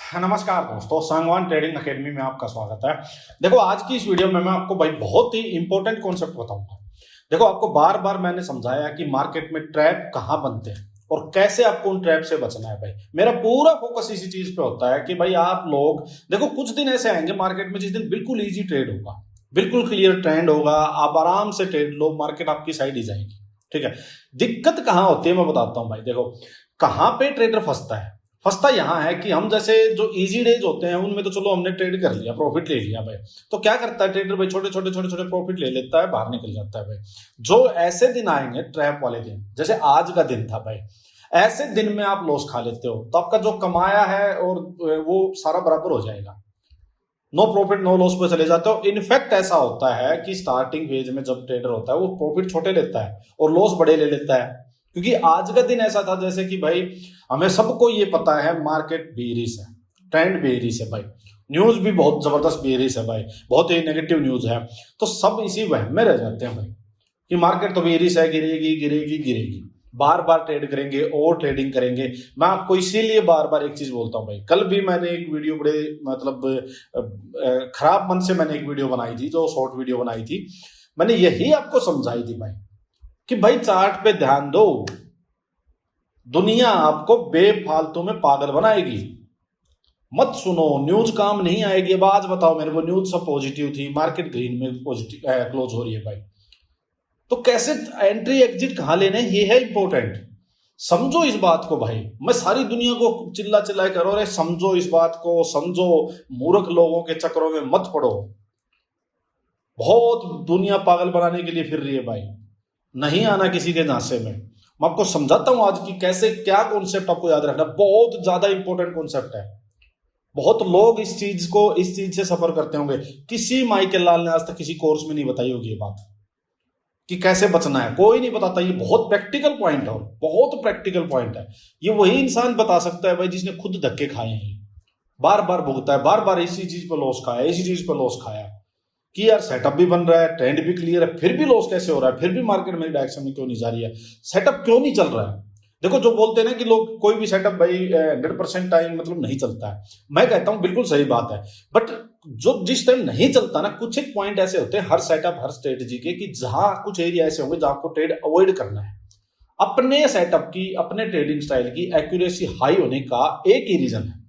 नमस्कार दोस्तों, Sangwan trading academy में आपका स्वागत है। देखो, आज की इस वीडियो में मैं आपको भाई बहुत ही इंपॉर्टेंट कॉन्सेप्ट बताऊंगा। देखो, आपको बार बार मैंने समझाया कि मार्केट में ट्रैप कहाँ बनते हैं और कैसे आपको उन ट्रैप से बचना है। भाई मेरा पूरा फोकस इसी चीज पे होता है कि भाई आप लोग देखो, कुछ दिन ऐसे आएंगे मार्केट में जिस दिन बिल्कुल ईजी ट्रेड होगा, बिल्कुल क्लियर ट्रेंड होगा, आप आराम से ट्रेड लो, मार्केट आपकी साइड ही जाएगी। ठीक है, दिक्कत कहाँ होती है मैं बताता हूँ भाई। देखो, कहाँ पे ट्रेडर फंसता यहाँ है कि हम जैसे जो इजी डेज होते हैं उनमें तो चलो हमने ट्रेड कर लिया, प्रॉफिट ले लिया भाई, तो क्या करता है ट्रेडर भाई, छोटे छोटे प्रॉफिट ले लेता है, बाहर निकल जाता है भाई। जो ऐसे दिन आएंगे ट्रैप वाले दिन, जैसे आज का दिन था भाई, ऐसे दिन में आप लॉस खा लेते हो तो आपका जो कमाया है और वो सारा बराबर हो जाएगा, नो प्रॉफिट नो लॉस पे चले जाते हो। इनफैक्ट ऐसा होता है कि स्टार्टिंग फेज में जब ट्रेडर होता है वो प्रॉफिट छोटे लेता है और लॉस बड़े ले लेता है, क्योंकि आज का दिन ऐसा था जैसे कि भाई हमें सबको ये पता है मार्केट बेरिश है, ट्रेंड बेरिश है भाई, न्यूज भी बहुत जबरदस्त बेरिश है भाई, बहुत ही नेगेटिव न्यूज है, तो सब इसी वहम में रह जाते हैं भाई कि मार्केट तो बेरिश है, गिरेगी गिरेगी गिरेगी, बार बार ट्रेड करेंगे और ट्रेडिंग करेंगे। मैं आपको इसीलिए बार बार एक चीज बोलता हूँ भाई, कल भी मैंने एक वीडियो बड़े मतलब खराब मन से मैंने एक वीडियो बनाई थी, जो शॉर्ट वीडियो बनाई थी, मैंने यही आपको समझाई थी भाई कि भाई चार्ट पे ध्यान दो, दुनिया आपको बेफालतू में पागल बनाएगी, मत सुनो, न्यूज काम नहीं आएगी। अब आज बताओ मेरे को, न्यूज सब पॉजिटिव थी, मार्केट ग्रीन में पॉजिटिव क्लोज हो रही है भाई, तो कैसे एंट्री एग्जिट कहां लेने, ये है इंपॉर्टेंट। समझो इस बात को भाई, मैं सारी दुनिया को चिल्ला चिल्ला करो, अरे समझो इस बात को, समझो, मूर्ख लोगों के चक्करों में मत पड़ो। बहुत दुनिया पागल बनाने के लिए फिर रही है भाई, नहीं आना किसी के झांसे में। मैं आपको समझाता हूं आज की कैसे, क्या कॉन्सेप्ट आपको याद रखना, बहुत ज्यादा इंपॉर्टेंट कॉन्सेप्ट है। बहुत लोग इस चीज से सफर करते होंगे, किसी माइकल लाल ने आज तक किसी कोर्स में नहीं बताई होगी ये बात कि कैसे बचना है, कोई नहीं बताता। ये बहुत प्रैक्टिकल पॉइंट है, बहुत प्रैक्टिकल पॉइंट है। ये वही इंसान बता सकता है भाई जिसने खुद धक्के खाए हैं, बार बार भुगता है, बार बार इसी चीज पर लॉस खाया, इसी चीज पर लॉस खाया कि यार सेटअप भी बन रहा है, ट्रेंड भी क्लियर है, फिर भी लॉस कैसे हो रहा है, फिर भी मार्केट मेरी डायरेक्शन में क्यों नहीं जा रही है, सेटअप क्यों नहीं चल रहा है। देखो, जो बोलते हैं ना कि लोग कोई भी सेटअप भाई 100% टाइम मतलब नहीं चलता है, मैं कहता हूं बिल्कुल सही बात है, बट जो जिस टाइम नहीं चलता ना, कुछ एक पॉइंट ऐसे होते हैं हर सेटअप हर स्ट्रेटेजी के कि जहां कुछ एरिया ऐसे होंगे जहां आपको ट्रेड अवॉइड करना है। अपने सेटअप की, अपने ट्रेडिंग स्टाइल की एक्यूरेसी हाई होने का एक ही रीजन है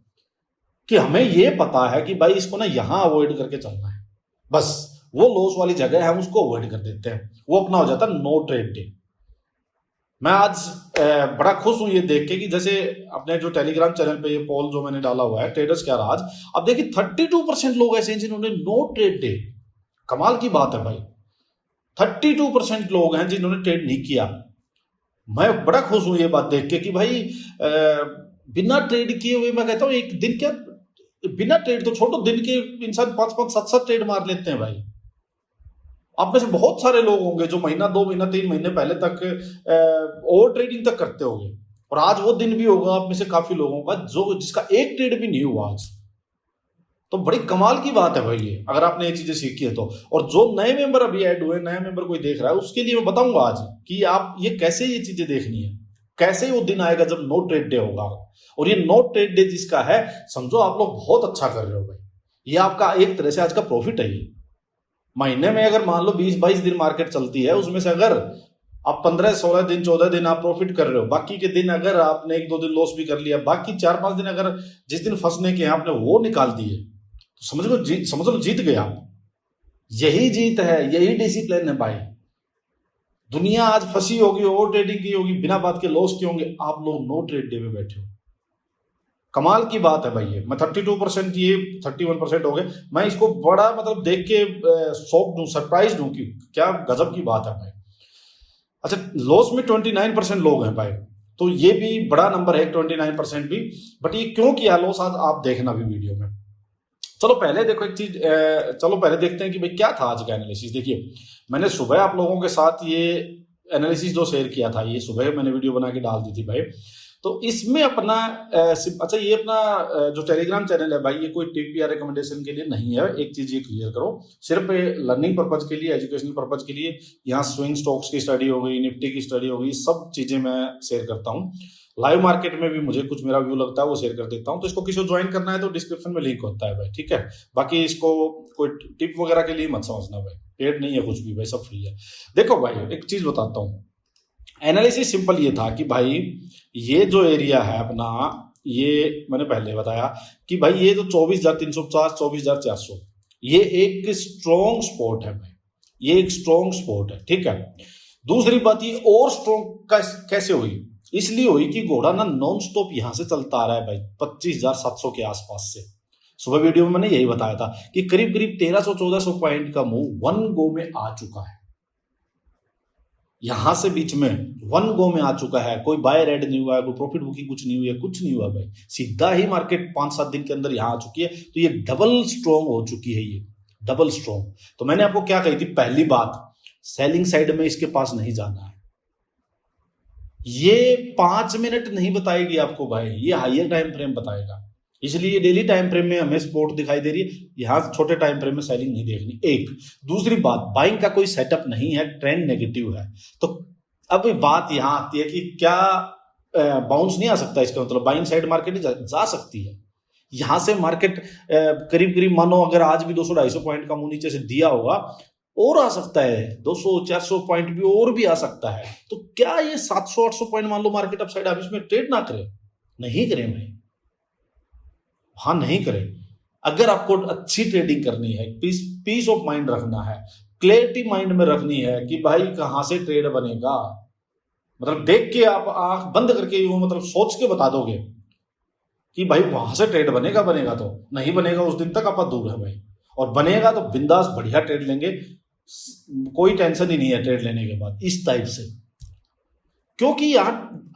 कि हमें यह पता है कि भाई इसको ना यहां अवॉइड करके चलना है, बस वो लॉस वाली जगह है हम उसको अवॉइड कर देते हैं, वो अपना हो जाता है नो ट्रेड डे। मैं आज बड़ा खुश हूं ये देख के कि जैसे अपने जो टेलीग्राम चैनल पे ये पोल जो मैंने डाला हुआ है, ट्रेडर्स क्या राज, अब देखिए 32% लोग ऐसे हैं जिन्होंने नो ट्रेड डे, कमाल की बात है भाई, 32% लोग हैं जिन्होंने ट्रेड नहीं किया। मैं बड़ा खुश हूं ये बात देख के कि भाई बिना ट्रेड किए हुए, मैं कहता हूं एक दिन क्या, बिना ट्रेड तो छोड़ो, दिन के इंसान 5-5 7-7 ट्रेड मार लेते हैं भाई। आप में से बहुत सारे लोग होंगे जो महीना 2 महीना 3 महीने पहले तक ओवर ट्रेडिंग तक करते होंगे, और आज वो दिन भी होगा आप में से काफी लोगों का जो जिसका एक ट्रेड भी नहीं हुआ आज। तो बड़ी कमाल की बात है भाई ये, अगर आपने ये चीजें सीखी है तो। और जो नए मेंबर अभी ऐड हुए, नए मेंबर कोई देख रहा है, उसके लिए मैं बताऊंगा आज कि आप ये कैसे ये चीजें देखनी है, कैसे वो दिन आएगा जब नो ट्रेड डे होगा। और ये नो ट्रेड डे जिसका है, समझो आप लोग बहुत अच्छा कर रहे हो भाई, ये आपका एक तरह से आज का प्रॉफिट है। ये महीने में अगर मान लो 20-22 दिन मार्केट चलती है, उसमें से अगर आप 15-16 दिन 14 दिन आप प्रॉफिट कर रहे हो, बाकी के दिन अगर आपने 1-2 दिन लॉस भी कर लिया, बाकी 4-5 दिन अगर जिस दिन फंसने के आपने वो निकाल दिए, तो समझ लो जीत गए आप। यही जीत है, यही डिसिप्लिन है भाई। दुनिया आज फंसी होगी, ओवर ट्रेडिंग की होगी, बिना बात के लॉस किए होंगे, आप लोग नो ट्रेड डे में बैठे हो, कमाल की बात है भाई ये। मैं 32% की, 31% हो गए, मैं इसको बड़ा मतलब देख के शॉक हूं, सरप्राइज हूं कि क्या गजब की बात है भाई। अच्छा, लॉस में 29% लोग हैं भाई, तो ये भी बड़ा नंबर है 29% भी, बट ये क्यों किया लॉस आज आप देखना भी वीडियो में। चलो पहले देखो एक चीज, चलो पहले देखते हैं कि भाई क्या था आज का एनालिसिस। देखिए, मैंने सुबह आप लोगों के साथ ये एनालिसिस जो शेयर किया था, ये सुबह मैंने वीडियो बना के डाल दी थी भाई। तो इसमें अपना अच्छा, ये अपना जो टेलीग्राम चैनल है भाई, ये कोई टिप या रिकमेंडेशन के लिए नहीं है, एक चीज ये क्लियर करो, सिर्फ लर्निंग पर्पज के लिए, एजुकेशनल पर्पज के लिए। यहाँ स्विंग स्टॉक्स की स्टडी हो गई, निफ्टी की स्टडी हो गई, सब चीजें मैं शेयर करता हूँ। लाइव मार्केट में भी मुझे कुछ मेरा व्यू लगता है वो शेयर कर देता हूँ, तो इसको किसी को ज्वाइन करना है तो डिस्क्रिप्शन में लिंक होता है भाई, ठीक है। बाकी इसको कोई टिप वगैरह के लिए मत समझना भाई, पेड नहीं है कुछ भी भाई, सब फ्री है। देखो भाई एक चीज बताता हूँ, एनालिसिस सिंपल ये था कि भाई ये जो एरिया है अपना, ये मैंने पहले बताया कि भाई ये जो 24,350 24,400 ये एक स्ट्रॉन्ग स्पॉट है भाई, ये एक स्ट्रॉन्ग स्पॉट है, ठीक है। दूसरी बात ये और स्ट्रॉन्ग कैसे हुई, इसलिए हुई कि घोड़ा ना नॉन स्टॉप यहां से चलता आ रहा है भाई 25,700 के आसपास से। सुबह वीडियो में मैंने यही बताया था कि करीब करीब 1300-1400 पॉइंट का मूव वन गो में आ चुका है, यहां से बीच में वन गो में आ चुका है। कोई बाय रेड नहीं हुआ है, कोई प्रॉफिट बुकिंग कुछ नहीं हुई है, कुछ नहीं हुआ भाई, सीधा ही मार्केट 5-7 दिन के अंदर यहां आ चुकी है। तो ये डबल स्ट्रॉन्ग हो चुकी है, ये डबल स्ट्रॉन्ग। तो मैंने आपको क्या कही थी, पहली बात सेलिंग साइड में इसके पास नहीं जाना है, ये 5 मिनट नहीं बताएगी आपको भाई, ये हायर टाइम फ्रेम बताएगा, इसलिए डेली टाइम फ्रेम में हमें सपोर्ट दिखाई दे रही है, यहां छोटे टाइम फ्रेम में सेलिंग नहीं देखनी। एक दूसरी बात, बाइंग का कोई सेटअप नहीं है, ट्रेंड नेगेटिव है। तो अब बात यहां आती है कि क्या बाउंस नहीं आ सकता, इसका मतलब बाइंग साइड मार्केट जा सकती है। यहां से मार्केट करीब करीब मानो अगर आज भी 200-250 पॉइंट का मुंह नीचे से दिया होगा, और आ सकता है 200-400 पॉइंट भी और भी आ सकता है। तो क्या ये 700-800 पॉइंट मान लो मार्केट अपसाइड आप इसमें ट्रेड ना करें, नहीं करें भाई, हाँ नहीं करें। अगर आपको अच्छी ट्रेडिंग करनी है, पीस ऑफ माइंड रखना है, क्लैरिटी माइंड में रखनी है कि भाई कहां से ट्रेड बनेगा, मतलब देख के आप आंख बंद करके वो मतलब सोच के बता दोगे कि भाई वहां से ट्रेड बनेगा, बनेगा तो नहीं बनेगा उस दिन तक आप दूर है भाई, और बनेगा तो बिंदास बढ़िया ट्रेड लेंगे, कोई टेंशन ही नहीं है ट्रेड लेने के बाद, इस टाइप से। क्योंकि यार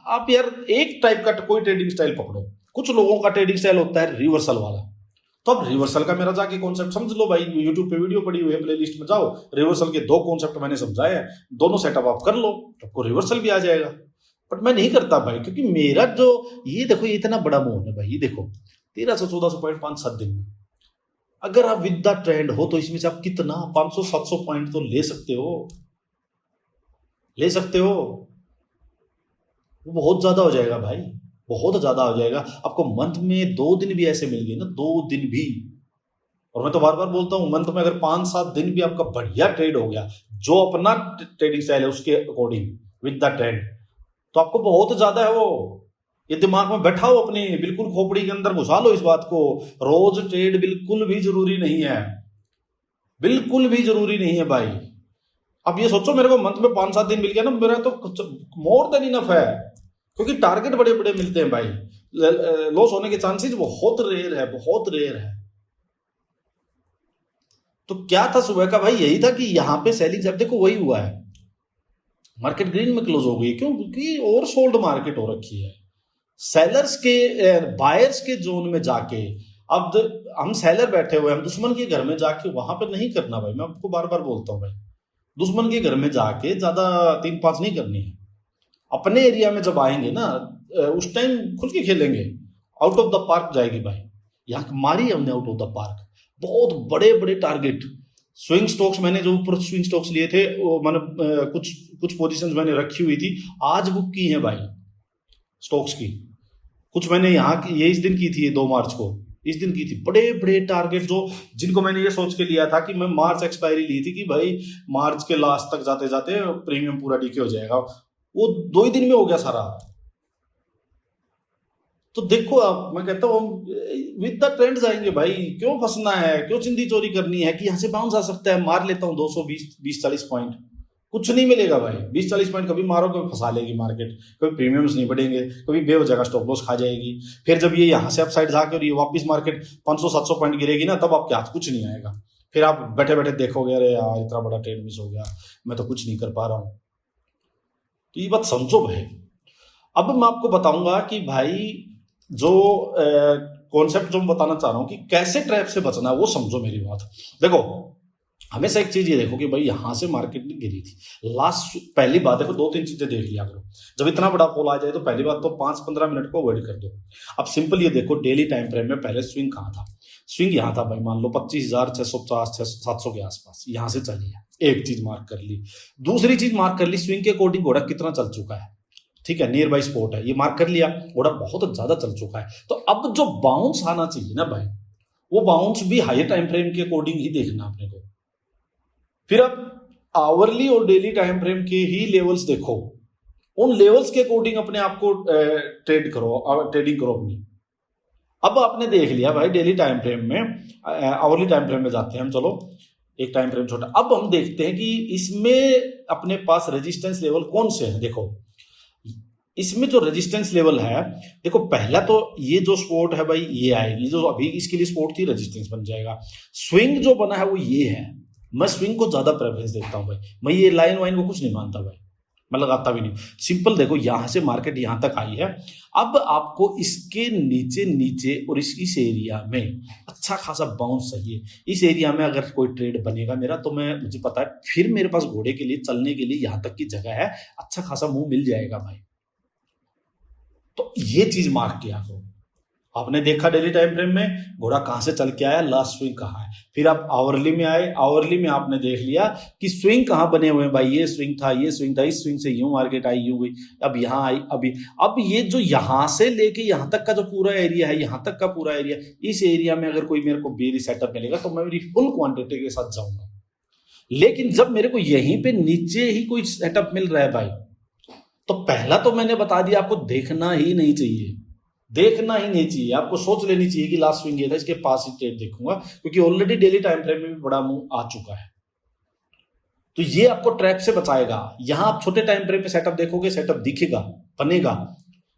आप यार एक टाइप का कोई ट्रेडिंग स्टाइल पकड़ो, कुछ लोगों का ट्रेडिंग स्टाइल होता है रिवर्सल वाला, तो अब रिवर्सल का मेरा जाके कॉन्सेप्ट समझ लो भाई, यूट्यूब पे वीडियो पड़ी हुई है, प्लेलिस्ट में जाओ, रिवर्सल के 2 कॉन्सेप्ट मैंने समझाए हैं, दोनों सेटअप आप कर लो, आपको रिवर्सल भी आ जाएगा। बट मैं नहीं करता भाई, क्योंकि मेरा जो ये देखो, ये इतना बड़ा मूव है भाई, ये देखो 1300-1400 पॉइंट 5-7 दिन में, अगर आप विद द ट्रेंड हो तो इसमें से आप कितना 500-700 पॉइंट तो ले सकते हो, ले सकते हो, वो बहुत ज्यादा हो जाएगा भाई, बहुत ज्यादा हो जाएगा। आपको मंथ में 2 दिन भी ऐसे मिल गए ना, 2 दिन भी, और मैं तो बार बार बोलता हूं मंथ में अगर 5-7 दिन भी आपका बढ़िया ट्रेड हो गया, जो अपना ट्रेडिंग स्टाइल है उसके अकॉर्डिंग विद द ट्रेंड, तो आपको बहुत ज्यादा है वो, ये दिमाग में बैठा हो अपनी, बिल्कुल खोपड़ी के अंदर घुसा लो इस बात को। रोज ट्रेड बिल्कुल भी जरूरी नहीं है, बिल्कुल भी जरूरी नहीं है भाई। अब ये सोचो मेरे को मंथ में 5-7 दिन मिल गया ना, मेरा तो मोर देन इनफ है, क्योंकि टारगेट बड़े बड़े मिलते हैं भाई, लॉस होने के चांसेस बहुत रेयर है, बहुत रेयर है। तो क्या था सुबह का भाई, यही था कि यहां पे सेलिंग, जब देखो वही हुआ है, मार्केट ग्रीन में क्लोज हो गई, क्यों? क्योंकि ओवर सोल्ड मार्केट हो रखी है। सेलर्स के बायर्स के जोन में जाके अब हम सेलर बैठे हुए, हम दुश्मन के घर में जाके वहां पे नहीं करना भाई, मैं आपको बार बार बोलता हूं भाई, दुश्मन के घर में जाके ज्यादा 3-5 नहीं करनी है। अपने एरिया में जब आएंगे ना, उस टाइम खुल के खेलेंगे, आउट ऑफ द पार्क जाएगी भाई, यहाँ मारी हमने आउट ऑफ द पार्क, बहुत बड़े बड़े टारगेट। स्विंग स्टॉक्स मैंने जो ऊपर स्विंग स्टॉक्स लिए थे, वो मैंने कुछ पोजीशंस मैंने रखी हुई थी, आज बुक की है भाई स्टॉक्स की, कुछ मैंने यहाँ की ये इस दिन की थी, 2 मार्च को इस दिन की थी, बड़े बड़े टारगेट, जो जिनको मैंने ये सोच के लिया था कि मैं मार्च एक्सपायरी ली थी कि भाई मार्च के लास्ट तक जाते जाते प्रीमियम पूरा डीके हो जाएगा, वो 2 ही दिन में हो गया सारा। तो देखो आप, मैं कहता हूँ विद द ट्रेंड जाएंगे भाई, क्यों फंसना है, क्यों चिंदी चोरी करनी है कि यहाँ से बाउंस आ सकता है, मार लेता हूँ 220-40 पॉइंट, कुछ नहीं मिलेगा भाई। 20-40 पॉइंट कभी मारो कभी फंसा लेगी मार्केट, कभी प्रीमियम्स नहीं बढ़ेंगे, कभी बेवजह का स्टॉप लॉस खा जाएगी, फिर जब ये यहाँ से अपसाइड जाके और ये वापस मार्केट 500-700 पॉइंट गिरेगी ना, तब आपके हाथ कुछ नहीं आएगा, फिर आप बैठे बैठे देखोगे अरे यार इतना बड़ा ट्रेड मिस हो गया, मैं तो कुछ नहीं कर पा रहा हूँ। तो ये बात समझो भाई। अब मैं आपको बताऊंगा कि भाई जो कॉन्सेप्ट जो मैं बताना चाह रहा हूं कि कैसे ट्रैप से बचना है, वो समझो मेरी बात। देखो हमेशा एक चीज ये देखो कि भाई यहां से मार्केट गिरी थी लास्ट, पहली बात देखो 2-3 चीजें देख लिया करो, जब इतना बड़ा फॉल आ जाए तो पहली बात तो 5-15 मिनट को अवॉइड कर दो। अब सिंपल ये देखो डेली टाइम फ्रेम में पहले स्विंग कहाँ था, स्विंग यहाँ था भाई, मान लो 25,650-700 के आसपास, यहां से चली है, एक चीज मार्क कर ली। दूसरी चीज मार्क कर ली, स्विंग के अकॉर्डिंग घोड़ा कितना चल चुका है, ठीक है, नियर बाई स्पॉट है, ये मार्क कर लिया, घोड़ा बहुत ज्यादा चल चुका है। तो अब जो बाउंस आना चाहिए ना भाई, वो बाउंस भी हायर टाइम फ्रेम के अकॉर्डिंग ही देखना अपने को। फिर अब आवरली और डेली टाइम फ्रेम के ही लेवल्स देखो, उन लेवल्स के अकॉर्डिंग अपने आप को ट्रेडिंग करो अपनी। अब आपने देख लिया भाई डेली टाइम फ्रेम में, आवरली टाइम फ्रेम में जाते हैं हम, चलो एक टाइम फ्रेम छोटा। अब हम देखते हैं कि इसमें अपने पास रेजिस्टेंस लेवल कौन से हैं। देखो इसमें जो रेजिस्टेंस लेवल है, देखो पहला तो ये जो स्पोर्ट है भाई, ये आएगी, जो अभी इसके लिए स्पोर्ट थी रेजिस्टेंस बन जाएगा। स्विंग जो बना है वो ये है, मैं स्विंग को ज्यादा प्रेफरेंस देता हूं भाई, मैं ये लाइन वाइन को कुछ नहीं मानता भाई, मैं लगाता भी नहीं। सिंपल देखो, यहां से मार्केट यहां तक आई है, अब आपको इसके नीचे नीचे और इस एरिया में अच्छा खासा बाउंस चाहिए। इस एरिया में अगर कोई ट्रेड बनेगा मेरा, तो मुझे पता है फिर मेरे पास घोड़े के लिए चलने के लिए यहां तक की जगह है, अच्छा खासा मुंह मिल जाएगा भाई। तो ये चीज मार्क किया करो। आपने देखा डेली टाइम फ्रेम में घोड़ा कहां से चल के आया, लास्ट स्विंग कहां है। फिर आप आवरली में आए, आवरली में आपने देख लिया कि स्विंग कहां बने हुए हैं भाई, ये स्विंग था, ये स्विंग था, इस स्विंग से यूं मार्केट आई, यूं गई, अब यहां आई, अब ये जो यहां से लेके यहां तक का जो पूरा एरिया है, यहां तक का पूरा एरिया, इस एरिया में अगर कोई मेरे को बेरी सेटअप मिलेगा तो मैं मेरी फुल क्वांटिटी के साथ जाऊंगा। लेकिन जब मेरे को यहीं पे नीचे ही कोई सेटअप मिल रहा है भाई, तो पहला तो मैंने बता दिया, आपको देखना ही नहीं चाहिए, देखना ही नहीं चाहिए। आपको सोच लेनी चाहिए कि लास्ट स्विंग ये था, इसके पास ही ट्रेड देखूंगा, क्योंकि ऑलरेडी डेली टाइम फ्रेम में भी बड़ा मुंह आ चुका है। तो ये आपको ट्रैप से बचाएगा। यहां आप छोटे टाइम फ्रेम में सेटअप देखोगे, सेटअप दिखेगा, बनेगा।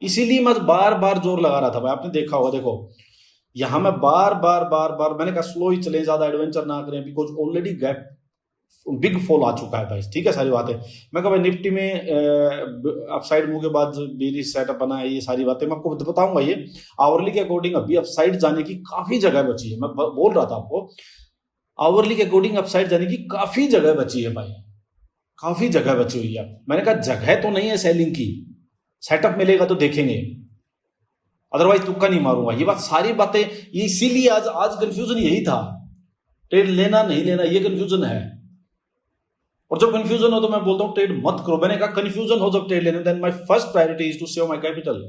इसीलिए मैं बार बार जोर लगा रहा था भाई, आपने देखा होगा, देखो यहां मैं बार बार मैंने कहा स्लो ही चले, ज्यादा एडवेंचर ना करें, because already gap big fall आ चुका है भाई, ठीक है, सारी बातें। मैं कहा भाई निफ्टी में अपसाइड मूव के बाद बेरी सेटअप बना है, ये सारी बातें मैं आपको बताऊंगा। ये आवरली के अकॉर्डिंग अभी अपसाइड जाने की काफी जगह बची है, मैं बोल रहा था आपको, आवरली के अकॉर्डिंग अपसाइड जाने की काफी जगह बची है भाई, काफी जगह बची हुई है। मैंने कहा जगह तो नहीं है सेलिंग की, सेटअप मिलेगा तो देखेंगे, अदरवाइज तुक्का नहीं मारूंगा। ये बात सारी बातें, इसीलिए आज कंफ्यूजन यही था, ट्रेड लेना नहीं लेना, ये कंफ्यूजन है। और जब कंफ्यूजन हो तो मैं बोलता हूं ट्रेड मत करो। मैंने कहा कंफ्यूजन हो जब ट्रेड लेने, then my first priority is to save my capital.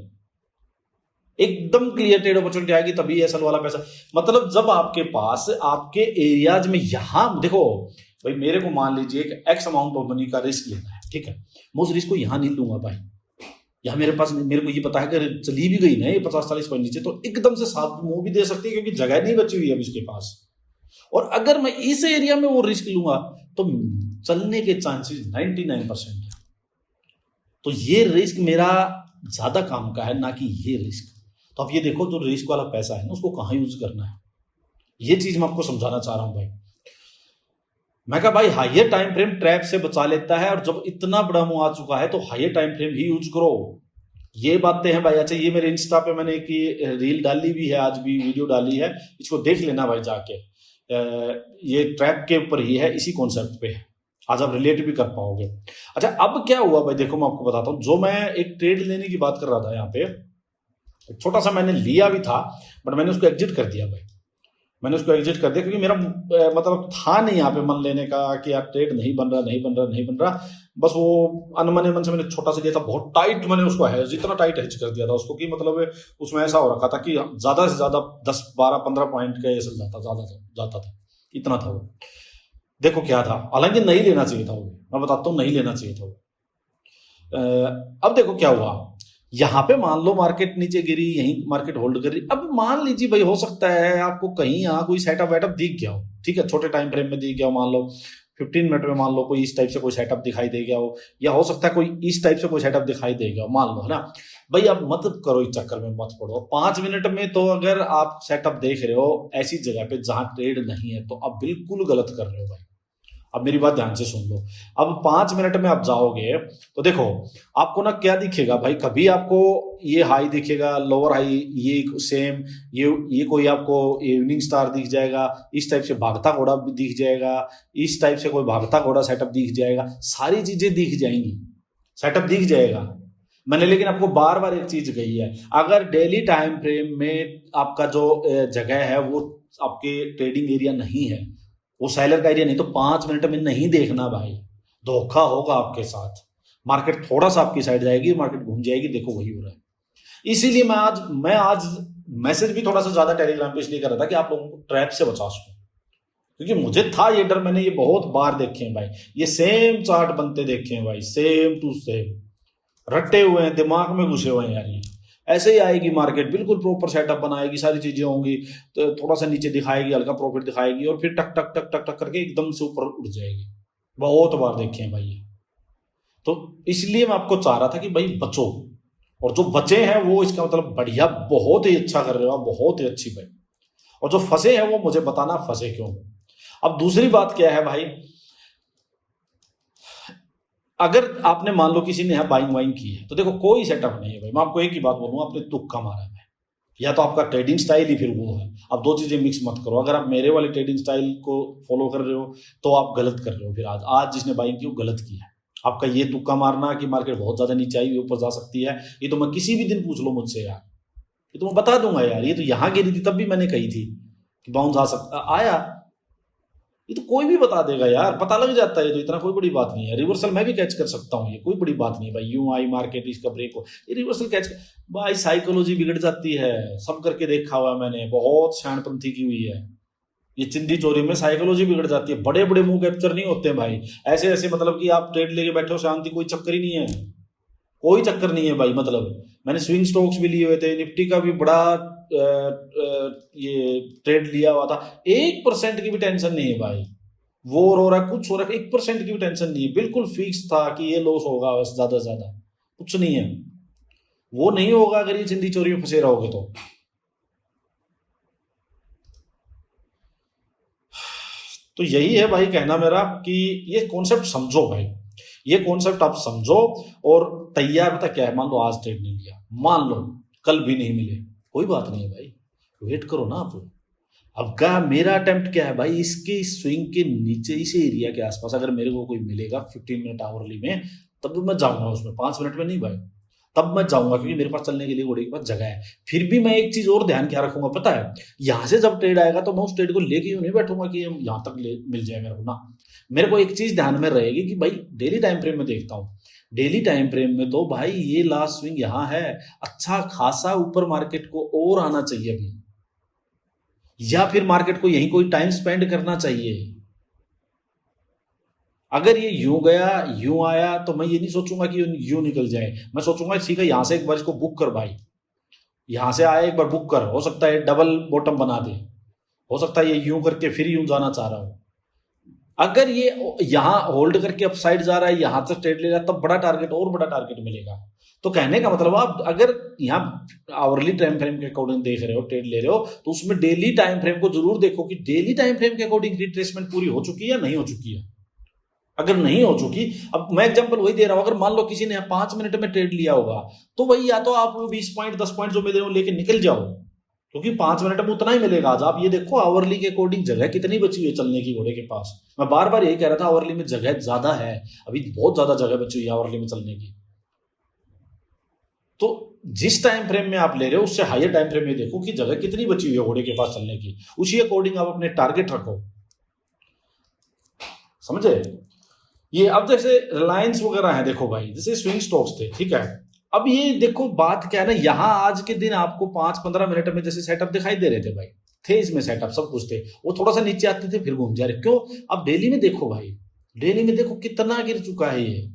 एकदम क्लियर ट्रेड अपॉर्चुनिटी आएगी तभी एसएल वाला पैसा, मतलब जब आपके पास आपके एरियाज में, यहां देखो भाई, मेरे को मान लीजिए एक एक्स अमाउंट ऑफ मनी का रिस्क लेना है, ठीक है, मैं उस रिस्क को यहां नहीं लूंगा भाई। यहां मेरे पास, मेरे को ये पता है कि चली भी गई ना ये 50-40 पॉइंट नीचे, तो एकदम से साथ मुंह भी दे सकती है, क्योंकि जगह नहीं बची हुई है अभी इसके पास। और अगर मैं इस एरिया में वो रिस्क लूंगा तो चलने के चांसेस 99% है। तो ये रिस्क मेरा ज्यादा काम का है, ना कि ये रिस्क। तो अब ये देखो, जो रिस्क वाला पैसा है ना, उसको कहां यूज करना है, ये चीज मैं आपको समझाना चाह रहा हूं भाई। मैं कहा भाई हायर टाइम फ्रेम ट्रैप से बचा लेता है, और जब इतना बड़ा मुंह आ चुका है तो हायर टाइम फ्रेम ही यूज करो। ये बातें हैं भाई। अच्छा, ये मेरे इंस्टा पे मैंने एक रील डाली भी है, आज भी वीडियो डाली है, इसको देख लेना भाई जाके। ये ट्रैप के ऊपर ही है, इसी कॉन्सेप्ट पे है, आज आप रिलेट भी कर पाओगे। अच्छा, अब क्या हुआ भाई, देखो मैं आपको बताता हूं। जो मैं एक ट्रेड लेने की बात कर रहा था, यहाँ पे छोटा सा मैंने लिया भी था, बट मैंने उसको एग्जिट कर दिया भाई, मैंने उसको एग्जिट कर दिया, क्योंकि मेरा मतलब था नहीं यहाँ पे मन लेने का, कि यार ट्रेड नहीं बन रहा। बस वो अनमने मन से मैंने छोटा सा लिया था, बहुत टाइट मैंने उसको हेज, इतना टाइट हेज कर दिया था उसको, कि मतलब उसमें ऐसा हो रखा था कि ज्यादा से ज्यादा 10-12-15 पॉइंट का ऐसा जाता था, इतना था वो। देखो क्या था, हालांकि नहीं लेना चाहिए था वो, मैं बताता हूँ नहीं लेना चाहिए था वो। अब देखो क्या हुआ, यहां पे मान लो मार्केट नीचे गिरी, यहीं मार्केट होल्ड कर रही। अब मान लीजिए भाई, हो सकता है आपको कहीं यहाँ कोई सेटअप वेटअप दिख गया हो, ठीक है, छोटे टाइम फ्रेम में दिख गया हो, मान लो 15 मिनट में मान लो कोई इस टाइप से कोई सेटअप दिखाई दे गया हो, या हो सकता है कोई इस टाइप से कोई सेटअप दिखाई दे गया हो, मान लो, है ना भाई। अब मत करो, इस चक्कर में मत पड़ो। 5 मिनट में तो अगर आप सेटअप देख रहे हो ऐसी जगह पे जहां ट्रेड नहीं है, तो आप बिल्कुल गलत कर रहे हो भाई। अब मेरी बात ध्यान से सुन लो। अब 5 मिनट में आप जाओगे तो देखो आपको ना क्या दिखेगा भाई, कभी आपको ये हाई दिखेगा, लोअर हाई, ये सेम, ये कोई आपको इवनिंग स्टार दिख जाएगा, इस टाइप से भागता घोड़ा भी दिख जाएगा, इस टाइप से कोई भागता घोड़ा सेटअप दिख जाएगा, सारी चीजें दिख जाएंगी, सेटअप दिख जाएगा। मैंने लेकिन आपको बार बार एक चीज कही है, अगर डेली टाइम फ्रेम में आपका जो जगह है वो आपके ट्रेडिंग एरिया नहीं है, वो सेलर का एरिया नहीं, तो 5 मिनट में नहीं देखना भाई, धोखा होगा आपके साथ। मार्केट थोड़ा सा आपकी साइड जाएगी, मार्केट घूम जाएगी, देखो वही हो रहा है। इसीलिए मैं आज मैसेज भी थोड़ा सा ज्यादा टेलीग्राम पे इसलिए कर रहा था कि आप लोगों को ट्रैप से बचा सकूं, क्योंकि मुझे था ये डर, मैंने ये बहुत बार देखे हैं भाई, ये सेम चार्ट बनते देखे हैं भाई, सेम टू सेम, रटे हुए हैं, दिमाग में घुसे हुए हैं यार। ये ऐसे ही आएगी मार्केट, बिल्कुल प्रॉपर सेटअप बनाएगी, सारी चीजें होंगी, तो थोड़ा सा नीचे दिखाएगी, हल्का प्रॉफिट दिखाएगी, और फिर टक टक टक टक टक करके एकदम से ऊपर उठ जाएगी। बहुत बार देखे हैं भाई ये। तो इसलिए मैं आपको चाह रहा था कि भाई बचो, और जो बचे हैं वो इसका मतलब बढ़िया, बहुत ही अच्छा कर रहे हो आप, बहुत ही अच्छी भाई। और जो फंसे हैं वो मुझे बताना फंसे क्यों। अब दूसरी बात क्या है भाई, अगर आपने मान लो किसी ने यहाँ बाइंग वाइंग की है, तो देखो कोई सेटअप नहीं है भाई, मैं आपको एक ही बात बोलूंगा, आपने तुक्का मारा है, या तो आपका ट्रेडिंग स्टाइल ही फिर वो है। अब दो चीजें मिक्स मत करो, अगर आप मेरे वाले ट्रेडिंग स्टाइल को फॉलो कर रहे हो तो आप गलत कर रहे हो। फिर आज जिसने बाइंग की वो गलत किया है। आपका ये तुक्का मारना कि मार्केट बहुत ज्यादा नीचे आई, ऊपर जा सकती है, ये तो मैं किसी भी दिन पूछ लो मुझसे यार, ये तो मैं बता दूंगा यार, ये तो यहाँ गिरी थी तब भी मैंने कही थी कि बाउंस आ सकता आया, ये तो कोई भी बता देगा यार, पता लग जाता है, ये तो इतना कोई बड़ी बात नहीं है। रिवर्सल मैं भी कैच कर सकता हूँ, ये कोई बड़ी बात नहीं भाई, यूं आई मार्केट इसका ब्रेक हो, ये रिवर्सल कैच भाई, साइकोलॉजी बिगड़ जाती है, सब करके देखा हुआ है मैंने, बहुत शैनपंथी की हुई है ये चिंदी चोरी में, साइकोलॉजी बिगड़ जाती है, बड़े बड़े मुंह कैप्चर नहीं होते भाई, ऐसे ऐसे मतलब कि आप ट्रेड लेके बैठे हो शांति, कोई चक्कर ही नहीं है, कोई चक्कर नहीं है भाई। मतलब मैंने स्विंग स्टॉक्स भी लिए हुए थे, निफ्टी का भी बड़ा ये ट्रेड लिया हुआ था, 1% की भी टेंशन नहीं है भाई, वॉर हो रहा है, कुछ हो रहा है, 1% की भी टेंशन नहीं है, बिल्कुल फिक्स था कि ये लॉस होगा, बस ज्यादा से ज्यादा कुछ नहीं है, वो नहीं होगा अगर ये चिंदी चोरी में फंसे रहोगे तो यही है भाई कहना मेरा कि ये कॉन्सेप्ट समझो भाई, ये कॉन्सेप्ट आप समझो और तैयार। पता क्या है, मान लो आज ट्रेड नहीं लिया, मान लो कल भी नहीं मिले, कोई बात नहीं है भाई, वेट करो ना आप। अब क्या मेरा अटेम्प्ट क्या है भाई, इसके स्विंग के नीचे, इस एरिया के आसपास अगर मेरे को कोई मिलेगा 15 मिनट आवरली में, तब तो मैं जाऊंगा उसमें, 5 मिनट में नहीं भाई, तब मैं जाऊंगा, क्योंकि मेरे पास चलने के लिए घोड़े के पास जगह है। फिर भी मैं एक चीज और ध्यान क्या रखूंगा पता है, यहां से जब ट्रेड आएगा तो मैं उस ट्रेड को लेके यूं नहीं बैठूंगा कि यहां तक मिल जाए मेरे को ना, मेरे को एक चीज ध्यान में रहेगी कि भाई डेली टाइम फ्रेम में देखता हूं, डेली टाइम फ्रेम में तो भाई ये लास्ट स्विंग यहां है, अच्छा खासा ऊपर मार्केट को और आना चाहिए अभी, या फिर मार्केट को यहीं कोई टाइम स्पेंड करना चाहिए। अगर ये यूं गया यूं आया तो मैं ये नहीं सोचूंगा कि यूं निकल जाए, मैं सोचूंगा ठीक है यहां से एक बार इसको बुक कर भाई, यहां से आया एक बार बुक कर, हो सकता है डबल बॉटम बना दे, हो सकता है ये यूं करके फिर यूं जाना चाह रहा हूं। अगर ये यहां होल्ड करके अपसाइड जा रहा है, यहां तक ट्रेड ले रहा है, तब बड़ा टारगेट और बड़ा टारगेट मिलेगा। तो कहने का मतलब आप अगर यहाँ आवरली टाइम फ्रेम के अकॉर्डिंग देख रहे हो, ट्रेड ले रहे हो, तो उसमें डेली टाइम फ्रेम को जरूर देखो कि डेली टाइम फ्रेम के अकॉर्डिंग रिट्रेसमेंट पूरी हो चुकी है या नहीं हो चुकी है। अगर नहीं हो चुकी, अब मैं एग्जांपल वही दे रहा हूं, अगर मान लो किसी ने 5 मिनट में ट्रेड लिया होगा, तो वही या तो आप 20 पॉइंट 10 पॉइंट जो मिल रहे हो लेके निकल जाओ, क्योंकि 5 मिनट में उतना ही मिलेगा। आज आप ये देखो आवरली के अकॉर्डिंग जगह कितनी बची हुई है चलने की घोड़े के पास, मैं बार बार यही कह रहा था आवरली में जगह ज्यादा है, अभी बहुत ज्यादा जगह बची हुई है आवरली में चलने की। तो जिस टाइम फ्रेम में आप ले रहे हो उससे हायर टाइम फ्रेम में देखो कि जगह कितनी बची हुई है घोड़े के पास चलने की, उसी अकॉर्डिंग आप अपने टारगेट रखो, समझे। ये अब जैसे रिलायंस वगैरह है, देखो भाई जैसे स्विंग स्टॉक्स थे, ठीक है, अब ये देखो बात क्या है ना, यहां आज के दिन आपको 5-15 मिनट में जैसे सेटअप दिखाई दे रहे थे भाई, थे इसमें सेटअप सब कुछ थे, वो थोड़ा सा नीचे आते थे फिर घूम जा रहे, क्यों। अब डेली में देखो भाई, डेली में देखो कितना गिर चुका है ये,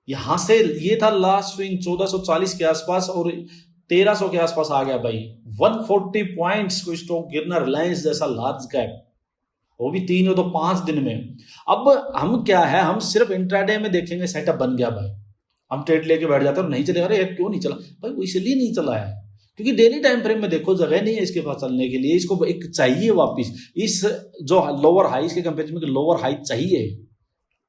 यहां से ये था लास्ट स्विंग 1440 के आसपास और 1300 के आसपास आ गया भाई, 140 पॉइंट्स को स्टॉक गिरना, रिलायंस जैसा लार्ज कैप, वो भी 3 या तो 5 दिन में। अब हम क्या है, हम सिर्फ इंट्राडे में देखेंगे सेटअप बन गया भाई, हम ट्रेड लेके बैठ जाते हैं और नहीं चलेगा, अरे क्यों नहीं चला भाई, वो इसलिए नहीं चला है क्योंकि डेली टाइम फ्रेम में देखो जगह नहीं है इसके पास चलने के लिए, इसको एक चाहिए वापिस, इस जो लोअर हाई के कंपेरिजन में लोअर हाई चाहिए,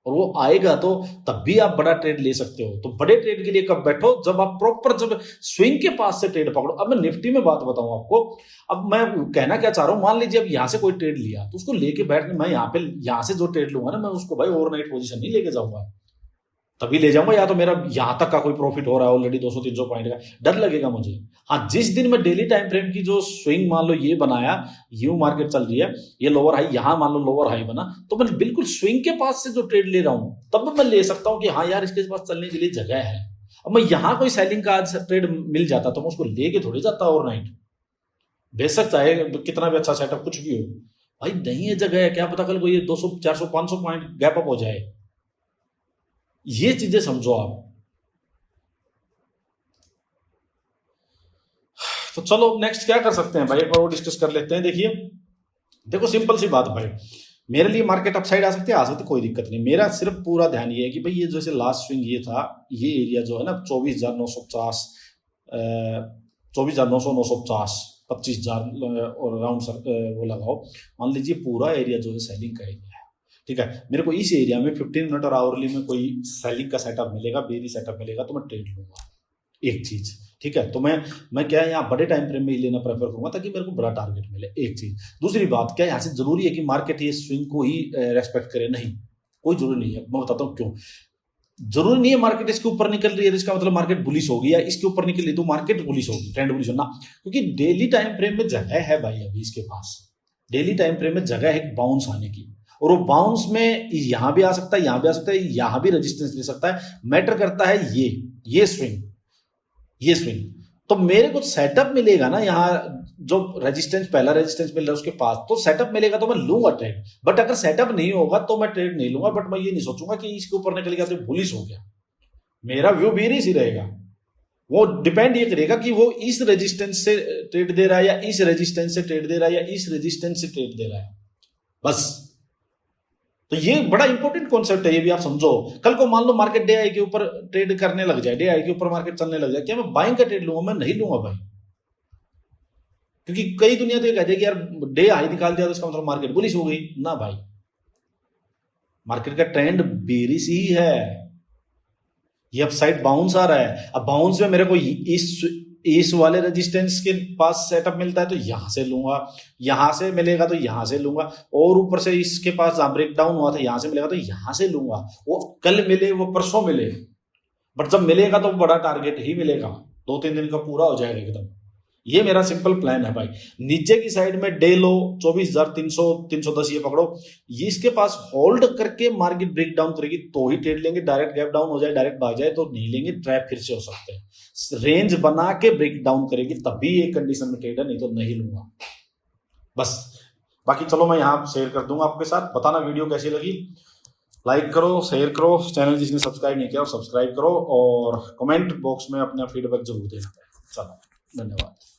और वो आएगा तो तब भी आप बड़ा ट्रेड ले सकते हो। तो बड़े ट्रेड के लिए कब बैठो, जब आप प्रॉपर जब स्विंग के पास से ट्रेड पकड़ो। अब मैं निफ्टी में बात बताऊं आपको, अब मैं कहना क्या चाह रहा हूं, मान लीजिए अब यहां से कोई ट्रेड लिया तो उसको लेके बैठने, मैं यहां से जो ट्रेड लूंगा ना, मैं उसको भाई ओवरनाइट पोजीशन नहीं लेके जाऊंगा, तभी ले जाऊंगा, या तो मेरा यहां तक का कोई प्रॉफिट हो रहा है ऑलरेडी 200-300 पॉइंट का, डर लगेगा मुझे। हाँ, जिस दिन मैं डेली टाइम फ्रेम की जो स्विंग मान लो ये बनाया, यूं मार्केट चल रही है, ये लोअर हाई, यहां मान लो लोअर हाई बना, तो मैं बिल्कुल स्विंग के पास से जो ट्रेड ले रहा हूं, तब मैं ले सकता हूं कि हाँ यार इसके पास चलने के लिए जगह है। अब मैं यहां कोई सेलिंग का आज ट्रेड मिल जाता तो मैं उसको लेके थोड़ी जाता ओवरनाइट, बेशक चाहे कितना भी अच्छा सेटअप कुछ भी हो, भाई नहीं है जगह है, क्या पता कल को ये 200 400 500 पॉइंट गैप अप हो जाए। ये चीजें समझो आप। तो चलो नेक्स्ट क्या कर सकते हैं भाई, एक बार वो डिस्कस कर लेते हैं। देखिए देखो सिंपल सी बात भाई, मेरे लिए मार्केट अपसाइड आ सकती है, आ सकती है, कोई दिक्कत नहीं। मेरा सिर्फ पूरा ध्यान ये है कि भाई ये जैसे लास्ट स्विंग ये था, ये एरिया जो है ना 24,950, 24,900, 950, 25,000 और राउंड वो लगाओ, मान लीजिए पूरा एरिया जो है सेलिंग का एरिया है, ठीक है। मेरे को इस एरिया में 15 मिनट और आवरली में कोई सेलिंग का सेटअप मिलेगा, बेरी सेटअप मिलेगा, तो मैं ट्रेड लूंगा, एक चीज, ठीक है। तो मैं क्या है यहाँ बड़े टाइम फ्रेम में ही लेना प्रेफर करूंगा ताकि मेरे को बड़ा टारगेट मिले, एक चीज। दूसरी बात, क्या यहाँ से जरूरी है कि मार्केट ये स्विंग को ही रेस्पेक्ट करे? नहीं, कोई जरूरी नहीं है। मैं बताता हूँ क्यों जरूरी नहीं है। मार्केट इसके ऊपर निकल रही है इसका मतलब मार्केट बुलिश होगी, या इसके ऊपर निकल रही तो मार्केट बुलिश होगी, ट्रेंड बुलिश होना, क्योंकि डेली टाइम फ्रेम में जगह है भाई, अभी इसके पास डेली टाइम फ्रेम में जगह है बाउंस आने की, और वो बाउंस में यहां भी आ सकता है, यहां भी आ सकता है, यहां भी रेजिस्टेंस ले सकता है। मैटर करता है ये स्विंग, ये स्विंग। तो मेरे को सेटअप मिलेगा ना यहाँ, जो रेजिस्टेंस पहला रेजिस्टेंस मिल रहा है उसके पास, तो सेटअप मिलेगा तो मैं लूंगा ट्रेड। बट अगर सेटअप नहीं होगा तो मैं ट्रेड नहीं लूंगा। बट मैं ये नहीं सोचूंगा कि इसके ऊपर निकल गया तो बुलिश हो गया। मेरा व्यू भी नहीं रहेगा, वो डिपेंड ये करेगा कि वो इस रेजिस्टेंस से ट्रेड दे रहा है, या इस रेजिस्टेंस से ट्रेड दे रहा है, या इस रेजिस्टेंस से ट्रेड दे रहा है, बस। तो ये बड़ा इंपॉर्टेंट कॉन्सेप्ट है, ये भी आप समझो। कल को मान लो मार्केट डे आई के ऊपर ट्रेड करने लग जाए, डे आई के ऊपर मार्केट चलने लग जाए, क्या मैं बाइंग का ट्रेड लूंगा? मैं नहीं लूंगा भाई, क्योंकि कई दुनिया तो ये कहती है कि यार डे हाई निकाल दिया तो इसका मतलब मार्केट बुलिश हो गई ना भाई। मार्केट का ट्रेंड बेरिश ही है, ये अपसाइड बाउंस आ रहा है। अब बाउंस में मेरे को इस वाले रेजिस्टेंस के पास सेटअप मिलता है तो यहां से लूंगा, यहां से मिलेगा तो यहां से लूंगा, और ऊपर से इसके पास जहां ब्रेक डाउन हुआ था यहां से मिलेगा तो यहां से लूंगा। वो कल मिले, वो परसों मिले, बट जब मिलेगा तो बड़ा टारगेट ही मिलेगा, 2-3 दिन का पूरा हो जाएगा एकदम। ये मेरा सिंपल प्लान है भाई। नीचे की साइड में डे लो 24,300, 310 ये पकड़ो, ये इसके पास होल्ड करके मार्केट ब्रेक डाउन करेगी तो ही ट्रेड लेंगे। डायरेक्ट गैप डाउन हो जाए, डायरेक्ट भाग जाए तो नहीं लेंगे, ट्रैप फिर से हो सकते हैं। रेंज बना के ब्रेक डाउन करेगी तभी एक कंडीशन में ट्रेड है, नहीं तो नहीं लूंगा, बस। बाकी चलो मैं यहाँ शेयर कर दूंगा आपके साथ। बताना वीडियो कैसी लगी, लाइक करो, शेयर करो, चैनल जिसने सब्सक्राइब नहीं किया सब्सक्राइब करो, और कमेंट बॉक्स में अपना फीडबैक जरूर देना। चलो, धन्यवाद।